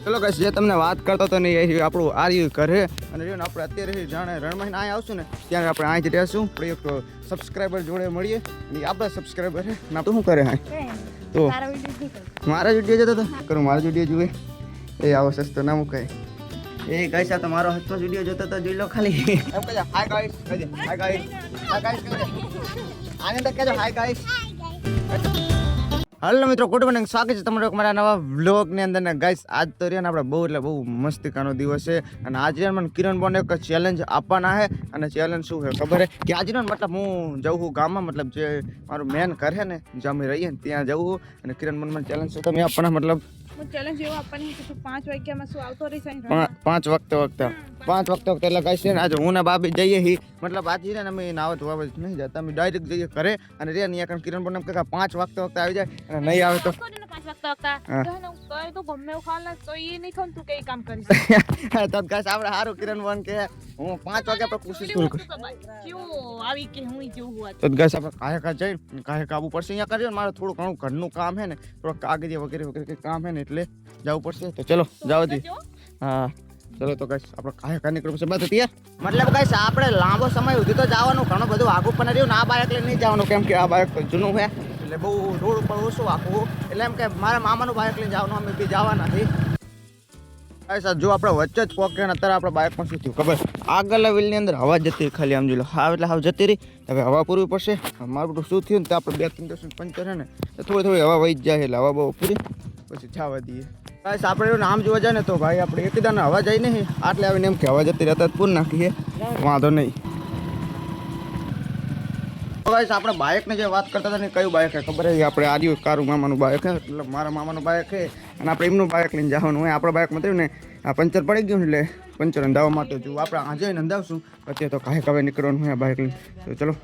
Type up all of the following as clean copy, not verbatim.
ચલો ગાઈસ, જે તમને વાત કરતો હતો ને એ આપણું આર્યુ કરે અને જો ને આપણે અત્યારે જાણે રણમાં અહીં આવશું ને ત્યારે આપણે અહીં જ રહેશું. આપણે એક સબસ્ક્રાઈબર જોડે મળીએ અને આપણા સબસ્ક્રાઈબર છે ના તો શું કરે હા તો મારા વિડીયો જોતો હતો કરું મારો વિડીયો જુએ એ આવો સસ્તો ના મુકાય. એ ગાઈસ આ તો મારો હસતો વિડીયો જોતો તો જોઈ લો ખાલી. એમ કહેજો હાય ગાઈસ, કહેજો હાય ગાઈસ, હાય ગાઈસ કહેજો. આને તો કહેજો હાય ગાઈસ. હાલો મિત્રો, ગુડ મોર્નિંગ, સ્વાગત છે તમારું મારા નવા વ્લોગની અંદર ને ગાઈસ આજ તો રહ્યા ને આપણે બહુ એટલે બહુ મસ્તિકાનો દિવસ છે અને આજે મને કિરણ બોને એક ચેલેન્જ આપવાના છે. અને ચેલેન્જ શું છે ખબર છે કે આજે મતલબ હું જઉં છું ગામમાં, મતલબ જે મારું મેન ઘર છે ને જ્યાં અમે રહીએ ને ત્યાં જવું અને કિરણ બોન મને ચેલેન્જ છે તમે આપવાના મતલબ ચેલેન્જ એવું આપવાની કે તું 5 વાગ્યામાં શું આવતો રહીશ અહીં 5 વખતે એટલે ગાઈસ છે ને આજે હું ને બાબી જઈએ હી મતલબ આજે ને અમે નાવા ધોવા નહીં જતા, અમે ડાયરેક્ટ જઈએ ઘરે અને રે ની કારણ કિરણ બોન એમ કે 5 વખતે આવી જાય અને નહીં આવે તો 5 વાગતા તો ગમે એવું ખાવા તો એ નહીં ખાવ તું કઈ કામ કરીશ તો ગાઈસ આપણે સારું કિરણ બોન કે હું 5 વાગ્યા પર કોશિશ કરું કેવું આવી કે હું જેવું હોત તો ગાઈસ આપણે કાયકા જઈ કાયકા આવવું પડશે. અહીંયા કરજો મારે થોડું ઘણું ઘરનું કામ છે ને થોડું કાગળિયા વગેરે કંઈ કામ છે ને એટલે જવું પડશે. તો ચલો જાવ દી. હા ચલો તો ગાઈસ આપણે કાયકા નીકળવું છે બધું તૈયાર. મતલબ ગાઈસ આપણે લાંબો સમય સુધી તો જવાનું, ઘણું બધું આગું પણ રહ્યું ને આ બાઇક લઈને નહીં જવાનું કેમ કે આ બાઇક જૂનું છે એટલે બહુ રોડ ઉપર ઓછું આખું એટલે એમ કે મારા મામાનું બાઇક લઈને જવાનું, અમે બી જવાના નથી. જો આપણે વચ્ચે જ પહોંચે ને અત્યારે આપણે બાઇકમાં શું થયું ખબર, આગળના વ્હીલની અંદર હવા જતી રહી ખાલી આમ જોઈ લો. હા એટલે હવા જતી રહી, હવે હવા પૂરવી પડશે. મારું બધું શું થયું ને તો આપણે 2-3 દિવસ પંચર છે ને તો થોડી હવા વહી જ જાય એટલે હવા બહુ પૂરી પછી જવા દઈએ. ગાઈસ આપણે એવું નામ જોવા જાય ને તો ભાઈ આપણે એકદમ હવા જાય નહીં આટલે આવીને એમ કે હવા જતી રહેતા પૂર નાખીએ વાંધો નહીં. ગાઈસ આપણે બાઇકની જે વાત કરતા હતા ને કયું બાઇક છે ખબર છે, આપણે આર્યુ કારું મામાનું બાઇક છે એટલે મારા મામાનું બાઇક છે અને આપણે એમનું બાઇક લઈને જવાનું હોય. આપણા બાઇકમાં થયું ને આ પંચર પડી ગયું એટલે પંચર અંધાવવા માટે જો આપણે આજે અંધાવશું પછી તો કાંઈ કવે નીકળવાનું હોય બાઇક લઈને. તો ચલો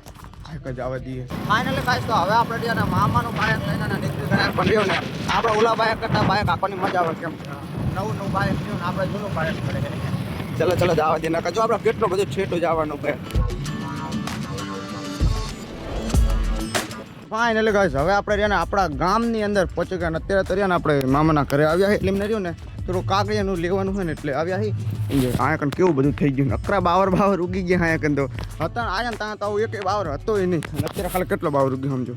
કાંઈક જ આવવા દઈએ. ફાઇનલી ગાઈસ તો હવે આપણે જે મામાનું બાઇક લઈને નીકળી ગયા પણ રહ્યો ને આપણે ઓલા બાઇક કરતાં બાઇક આપવાની મજા આવે કેમ નવું બાઇક થયું ને આપણે જૂનું બાઇક પડે. ચલો ચલો જવા દઈએ ના જો આપણે કેટલો બધો છેટો જવાનું હોય. ફાઇનલી ગાઈસ હવે આપણે રહ્યા ને આપણા ગામની અંદર પહોંચી ગયા ને અત્યારે તો રહ્યા ને આપણે મામાના ઘરે આવ્યા એટલે એમને રહ્યું ને થોડું કાગળિયાનું લેવાનું હોય ને એટલે આવ્યા હી. અહીંયા કણ કેવું બધું થઈ ગયું, નકરા બાવર ઉગી ગયા અહીંયા કણ તો હતા આયા ને ત્યાં તો એક બાવર હતો નહીં અને અત્યારે ખાલી કેટલો બાવર ઉગ્યો સમજો,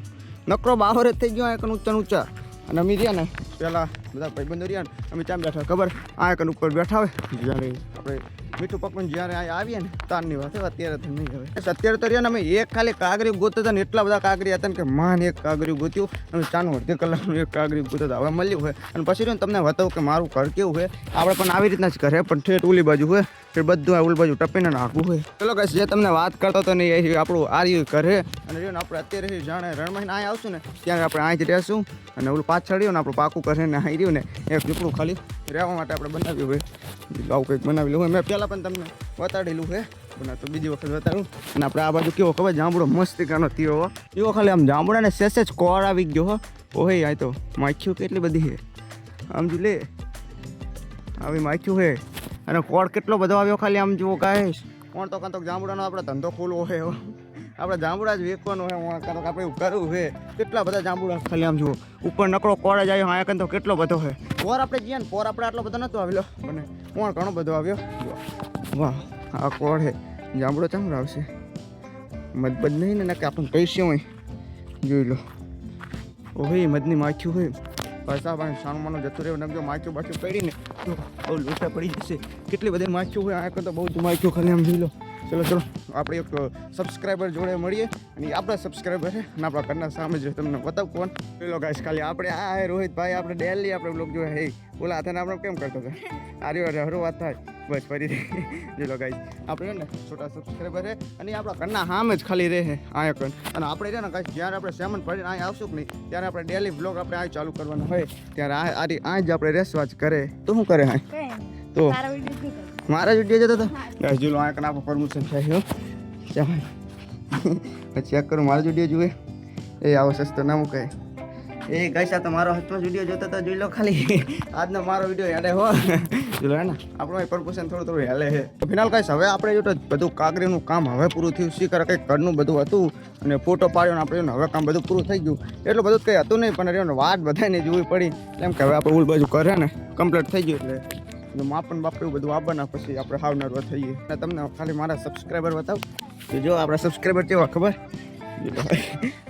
નકરો બાવર જ થઈ ગયો અહીંયા કણ ઊંચા. અને અમે રહ્યા ને પહેલાં બધા ભાઈબંધો રહ્યા ને અમે ત્યાં બેઠા ખબર અહીંયા કણ ઉપર બેઠા હોય જ્યારે આપણે મીઠું પકવાન જ્યારે અહીંયા આવીએ ને તારની વાત હોય, અત્યારે તો નહીં હવે. અત્યારે તો રહ્યા ને અમે એક ખાલી કાગરી ગોતતા હતા ને એટલા બધા કાગરી હતા ને કે માન એક કાગરી ગોત્યું અને 4 કલાકનું એક કાગરી ગોતતા હવે મળ્યું હોય. અને પછી ને તમને બતાવું કે મારું ઘર કેવું હોય, આપણે પણ આવી રીતના જ ઘરે પણ ઠેઠ ઓલી બાજુ હોય ફેર બધું ઓલી બાજુ ટપીને નાખવું હોય. ચલો ગાઈસ, જે તમને વાત કરતો હતો ને એ આપણું આર્યુ ઘરે અને રહ્યું ને આપણે અત્યારે જાણે રણમાં અહીં આવશું ને ત્યારે આપણે અહીં જ રહેશું અને ઓલું પાછળ રહ્યું ને આપણું પાકું કરે ને અહીં રહ્યું ને એક ઝૂંપડું ખાલી રહેવા માટે આપણે બનાવ્યું હોય. આવું કંઈક બનાવેલું હોય, મેં પહેલાં પણ તમને બતાડેલું છે પણ તો બીજી વખત બતાડું. અને આપણે આ બાજુ કેવો ખબર જાંબુડો મસ્તિકાનો થયો એવો ખાલી આમ જાંબુડાને સેજ કોર આવી ગયો હો. ઓહે આ તો માખ્યું કેટલી બધી છે આમ જો લે આવી માખ્યું છે અને કોળ કેટલો બધો આવ્યો ખાલી આમ જુઓ ગાઈસ. કોણ તો કાં તો જાંબુડાનો આપણે ધંધો ખોલવો હોય, આપણે જાંબુડા જ વેચવાનું હોય, કાં તો આપણે એવું કરવું હોય. કેટલા બધા જાંબુડા ખાલી આમ જુઓ ઉપર નકરો કોળ જ આવ્યો અહીંયા કાં તો કેટલો બધો છે. પોર આપણે જઈએ ને પોર આપણે આટલો બધો નહોતો આવેલો અને કોણ ઘણો બધો આવ્યો. વાહ આ કોળ છે, જાંબુડો ચાંગડો આવશે મદબદ નહીં ને કે આપણને પૈસે હોય જોઈ લો. ઓહે મદની માખ્યું હોય પાછા ભાઈ સાણમાનું જતું રહ્યું નમજો માખ્યું બાખ્યું કરીને બહુ લૂંટા પડી જશે. કેટલી બધી માખ્યું હોય આ તો બહુ જ માખ્યું ખાલી આમ જોઈ લો. ચલો ચલો આપણે એક સબસ્ક્રાઈબર જોડે મળીએ અને આપણા સબસ્ક્રાઈબર છે અને આપણા ઘરના સામે જ તમને બતાવ કોણ પેલો ગાઈસ ખાલી આપણે આ રોહિતભાઈ આપણે ડેલી આપણે બ્લોગ જોયા હે ઓલા હાથે આપણે કેમ કરતો હતા આર્યો હરો વાત થાય બસ ફરી જોઈ લો ગાઈસ આપણે ને છોટા સબસ્ક્રાઈબર છે અને આપણા ઘરના સામે જ ખાલી રહે આયા કણ. અને આપણે છે ને ગાઈસ જ્યારે આપણે સેમન ફરીને અહીં આવશું કે નહીં ત્યારે આપણે ડેલી બ્લોગ આપણે અહીં ચાલુ કરવાનો હોય ત્યારે આ જ આપણે રેસવાજ કરે તો શું કરે હા તો મારા વિડીયો જતો હતો ગાઈસ જોઈ લો આ કણ આપણું પરમિશન થાય ચાલ ચેક કરું મારો વિડીયો જુએ એ આવો સસ્તો ના મુકાય. એ ગાઈસ આ તો મારો હસતો વિડીયો જોતો તો જોઈ લો ખાલી આજનો મારો વિડીયો હેડે હો જોઈ હે ને આપણો પ્રમોશન થોડું હેલે છે તો ફિનાલ ગાઈસ હવે આપણે જો બધું કાકરીનું કામ હવે પૂરું થયું શી કરે કંઈક ઘરનું બધું હતું અને ફોટો પાડ્યો ને આપણે હવે કામ બધું પૂરું થઈ ગયું એટલું બધું કંઈ હતું નહીં પણ રહ્યો વાત બધાને જોવી પડી એમ કે હવે આપણે ઉલ બાજુ કરે ને કમ્પ્લીટ થઈ ગયું એટલે માપન બાપ એવું બધું આવવાના પછી આપણે હાવ નર્વસ થઈએ અને તમને ખાલી મારા સબસ્ક્રાઈબર બતાવું જો આપણા સબસ્ક્રાઈબર કેવા ખબર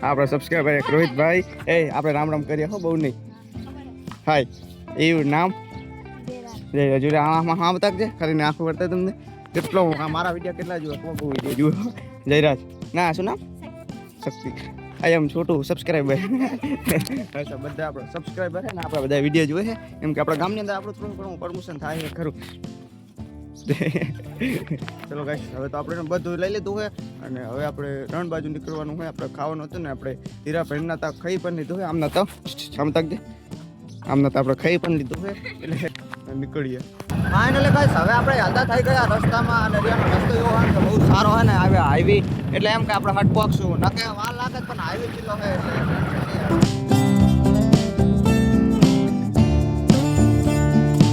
આપણા સબસ્ક્રાઈબર એક રોહિતભાઈ એ આપણે રામ રામ કરીએ હો બહુ નહીં હાય એવું નામ હજુ આમાં હા બતાવજે ખાલી ને આખું કરતા તમને કેટલો મારા વિડીયો કેટલા જુઓ બહુ વિડીયો જુઓ જયરાજ ના શું નામ શક્તિ આઈ એમ છોટું સબસ્ક્રાઈબર બધા આપણે સબસ્ક્રાઈબર છે ને આપણા બધા વિડીયો જોવે છે એમ કે આપણા ગામની અંદર આપણું થોડું ઘણું પ્રમોશન થાય છે ખરું ચલો ગાઈસ હવે તો આપણે બધું લઈ લીધું છે અને હવે આપણે રણ બાજુ નીકળવાનું હોય આપણે ખાવાનું હતું ને આપણે હીરા ભાઈના તો ખાઈ પણ લીધું હોય આમના તો આપણે ખાઈ પણ લીધું હોય એટલે નીકળીએ ફાઇનલી ગાઈસ હવે આપણે હાલતા થઈ ગયા રસ્તામાં અને રસ્તો એવો હોય કે બહુ સારો હોય ને હવે હાઈવે એટલે એમ કે આપણે હટ પહોંચશું ન કે વાર લાગે પણ હાઈવે ચીલો છે એટલે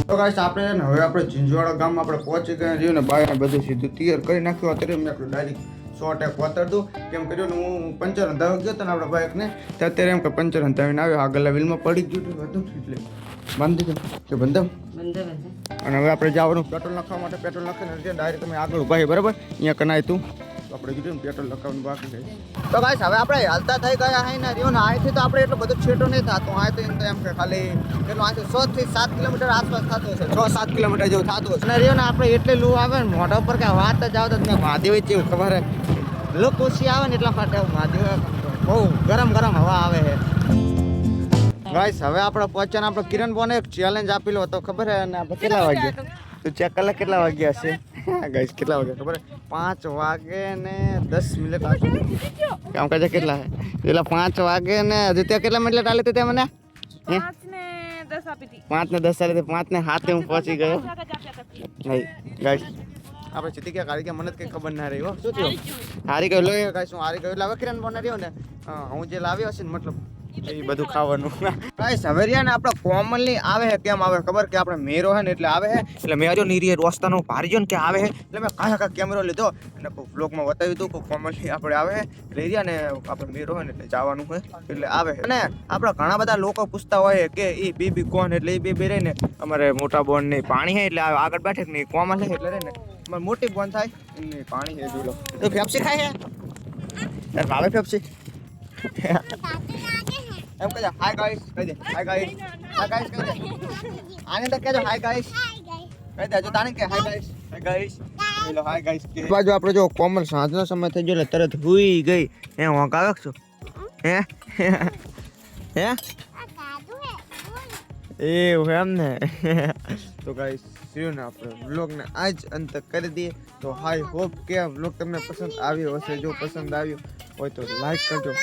તો ગાઈસ આપણે હવે આપણે ચિંજવાડા ગામમાં આપણે પહોંચી ગયા છીએ ને બાય બધું સીધું તૈયાર કરી નાખ્યું અત્યારે મેં આપણે ડાયરેક્ટ 100 પોતર દઉં કેમ કર્યું ને હું પંચર અંધાવી ગયો હતો ને આપણા બાઇકને તો અત્યારે એમ કે પંચર અંધાવીને આવ્યો આગળના વ્હીલમાં પડી ગયું હતું એટલે બાંધી ગયું કે બંધમ અને હવે આપણે જવાનું પેટ્રોલ નાખવા માટે પેટ્રોલ નાખીને ડાયરેક્ટ તમે આગળ ઉભા બરાબર અહીંયા કનાય તું તો આપણે કીધું ને પેટ્રોલ લખાવવાનું બાકી છે તો ગાઈસ હવે આપણે હાલતા થઈ ગયા હે ને રહ્યો ને અહીંથી તો આપણે એટલો બધો છેટો નહીં થતો અહીંથી એમ કે ખાલી કેટલું અહીંથી 100 થી 7 કિલોમીટર આસપાસ થતું હશે 6-7 કિલોમીટર જેવું થતું હશે અને રહ્યો ને આપણે એટલે લૂ આવે ને મોઢા ઉપર કે વાત જ આવતા જ મહાદેવ જેવું ખબર હે લોકો ઓછી આવે ને એટલા માટે મહાદેવ બહુ ગરમ ગરમ હવા આવે છે ગાઈસ હવે આપણે પહોંચ્યા આપણે કિરણ બોને એક ચેલેન્જ આપેલો હતો ખબર હે અને આપણે કેટલા વાગ્યા તું ચેક કલાક કેટલા વાગ્યા હશે ગાઈસ કેટલા વાગ્યા ખબર 5 વાગે ને 10 મિનિટ કામ કાજે કેટલા હે પેલા 5 વાગે ને હજુ ત્યાં કેટલા મિનિટ આલે તે મને 5 ને 10 આપી હતી 5 ને 10 આલે 5 ને 7 હું પહોંચી ગયો નહીં ગાઈસ આપણે સીધી ક્યાં હારી ગયા મને જ કંઈ ખબર ના રહી હો શું થયું હારી ગયો લો ગાઈસ હું હારી ગયો એટલે હવે કિરણ બોને રહ્યો ને હું જે લાવ્યો હશે ને મતલબ એ બધું ખાવાનું ગાઈસ હવે રહ્યા ને આપણે કોમનલી આવે છે કેમ આવે ખબર કે આપણે મેરો હે ને એટલે આવે છે એટલે મેં જો નીરી રસ્તાનો ભારી જો ને કે આવે છે એટલે મેં કાંઈ કેમેરો લીધો અને બ્લોગમાં બતાવ્યું હતું કે કોમનલી આપણે આવે છે એટલે રહ્યા ને આપણે મેરો હોય ને એટલે જવાનું હોય એટલે આવે છે અને આપણે ઘણા બધા લોકો પૂછતા હોય કે એ બેબી કોણ એટલે એ બેબી રહે ને અમારે મોટા બોન ને પાણી છે એટલે આગળ બેઠે ને કોમન છે એટલે રહે ને અમારે મોટી બોન થાય એમને પાણી છે જોઈ લો તો ફેપ્સી ખાય છે ભાવે ફેપ્સી એમ કહેજો હાય ગાઈસ કહી દે હાય ગાઈસ કહી દે આને તો કહેજો હાય ગાઈસ કહી દે જો તાને કે hi guys hello hi guys કે બાજુ આપણે જો કોમલ સાંજનો સમય થઈ ગયો એટલે તરત હુઈ ગઈ હે હોંક આવે છો હે હે એવું એમ ને તો ગાઈસ સીધું ને આપણે વ્લોગને આજ અંત કરી દઈએ તો હાઈ હોપ કે આ વ્લોગ તમને પસંદ આવ્યો હશે જો પસંદ આવ્યો હોય તો લાઈક કરજો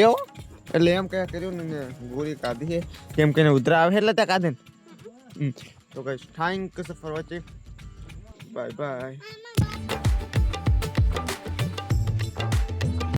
એવું એટલે એમ કયા કર્યું ને ગોળી કાઢી છે કેમ કે ઉધરા આવે એટલે ત્યાં કાઢે ને તો guys thank you for watching bye bye